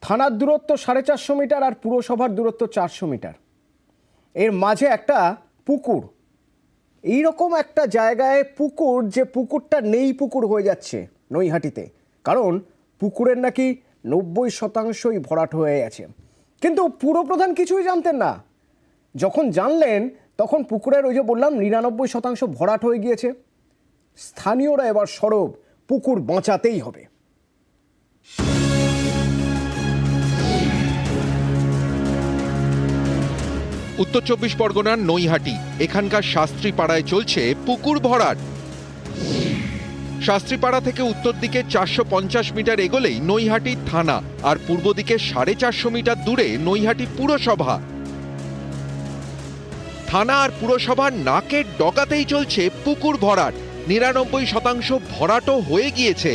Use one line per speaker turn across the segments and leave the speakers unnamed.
থানার দূরত্ব 450 মিটার আর পুরসভার দূরত্ব 400 মিটার। এর মাঝে একটা পুকুর, এইরকম একটা জায়গায় পুকুর, যে পুকুরটা নেই পুকুর হয়ে যাচ্ছে নৈহাটিতে, কারণ পুকুরের নাকি 90% ভরাট হয়ে গেছে। কিন্তু পুরপ্রধান কিছুই জানতেন না। যখন জানলেন তখন পুকুরের, ওই যে বললাম 99% ভরাট হয়ে গিয়েছে। স্থানীয়রা এবার সরব, পুকুর বাঁচাতেই হবে।
উত্তর 24 পরগনার নৈহাটি, এখানকার শাস্ত্রীপাড়ায় চলছে পুকুর ভরাট। শাস্ত্রীপাড়া থেকে উত্তর দিকে 450 মিটার এগোলেই নৈহাটি থানা, আর পূর্ব দিকে 450 মিটার দূরে নৈহাটি পুরসভা। থানা আর পুরসভার নাকের ডগাতেই চলছে পুকুর ভরাট। 99% ভরাটও হয়ে গিয়েছে।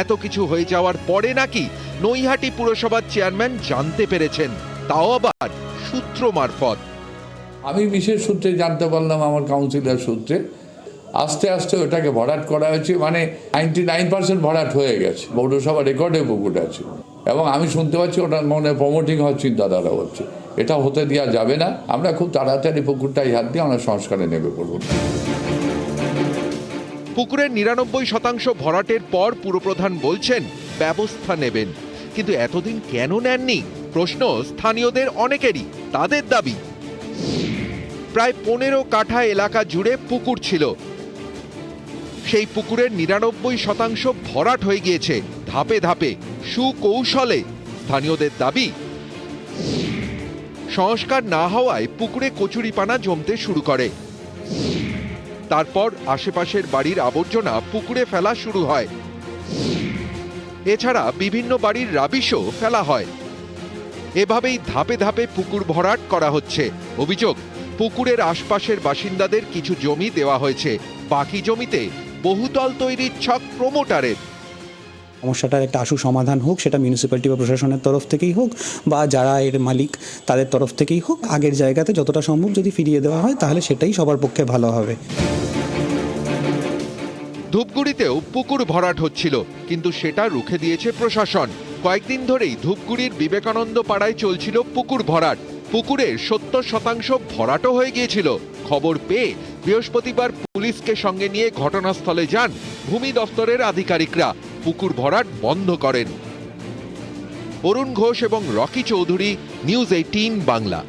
এত কিছু হয়ে যাওয়ার পরে নাকি নৈহাটি পুরসভার চেয়ারম্যান জানতে পেরেছেন, তাও আবার সূত্র মারফত।
আমি বিশেষ সূত্রে জানতে পারলাম, আমার কাউন্সিলর সূত্রে। আস্তে আস্তে ওটাকে ভরাট করা হয়েছে, মানে 99% ভরাট হয়ে গেছে। পৌরসভা রেকর্ডে পুকুর আছে, এবং আমি শুনতে পাচ্ছি ওটার মনে প্রমোটিং হওয়ার চিন্তাধারা হচ্ছে। এটা হতে দেওয়া যাবে না। আমরা খুব তাড়াতাড়ি পুকুরটাই হাত দিয়ে আমরা সংস্কারে নেমে পড়ব।
পুকুরের 99% ভরাটের পর পুরপ্রধান বলছেন ব্যবস্থা নেবেন, কিন্তু এতদিন কেন নেননি প্রশ্ন স্থানীয়দের অনেকেরই। তাদের দাবি, প্রায় 15 কাঠা এলাকা জুড়ে পুকুর ছিল, সেই পুকুরের 99% ভরাট হয়ে গিয়েছে ধাপে ধাপে, সুকৌশলে। স্থানীয়দের দাবি, সংস্কার না হওয়ায় পুকুরে কচুরিপানা জমতে শুরু করে। তারপর আশেপাশের বাড়ির আবর্জনা পুকুরে ফেলা শুরু হয়। এছাড়া বিভিন্ন বাড়ির রাবিশও ফেলা হয়। এভাবেই ধাপে ধাপে পুকুর ভরাট করা হচ্ছে। অভিযোগ, পুকুরের আশপাশের বাসিন্দাদের কিছু জমি দেওয়া হয়েছে, বাকি জমিতে বহুতল তৈরির ছক প্রমোটারের।
সমস্যাটার একটা আশু সমাধান হোক, সেটা মিউনিসিপ্যালিটি বা প্রশাসনের তরফ থেকেই হোক, বা যারা এর মালিক তাদের তরফ থেকেই হোক। আগের জায়গাতে যতটা সম্ভব যদি ফিরিয়ে দেওয়া হয় তাহলে সেটাই সবার পক্ষে ভালো হবে।
ধূপগুড়িতেও পুকুর ভরাট হচ্ছিল, কিন্তু সেটা রুখে দিয়েছে প্রশাসন। কয়েকদিন ধরেই ধূপগুড়ির বিবেকানন্দ পাড়ায় চলছিল পুকুর ভরাট। পুকুরের 70% ভরাটও হয়ে গিয়েছিল। খবর পেয়ে বৃহস্পতিবার পুলিশকে সঙ্গে নিয়ে ঘটনাস্থলে যান ভূমি দফতরের আধিকারিকরা। পুকুর ভরাট বন্ধ করেন। অরুণ ঘোষ এবং রকি চৌধুরী, নিউজ 18 বাংলা।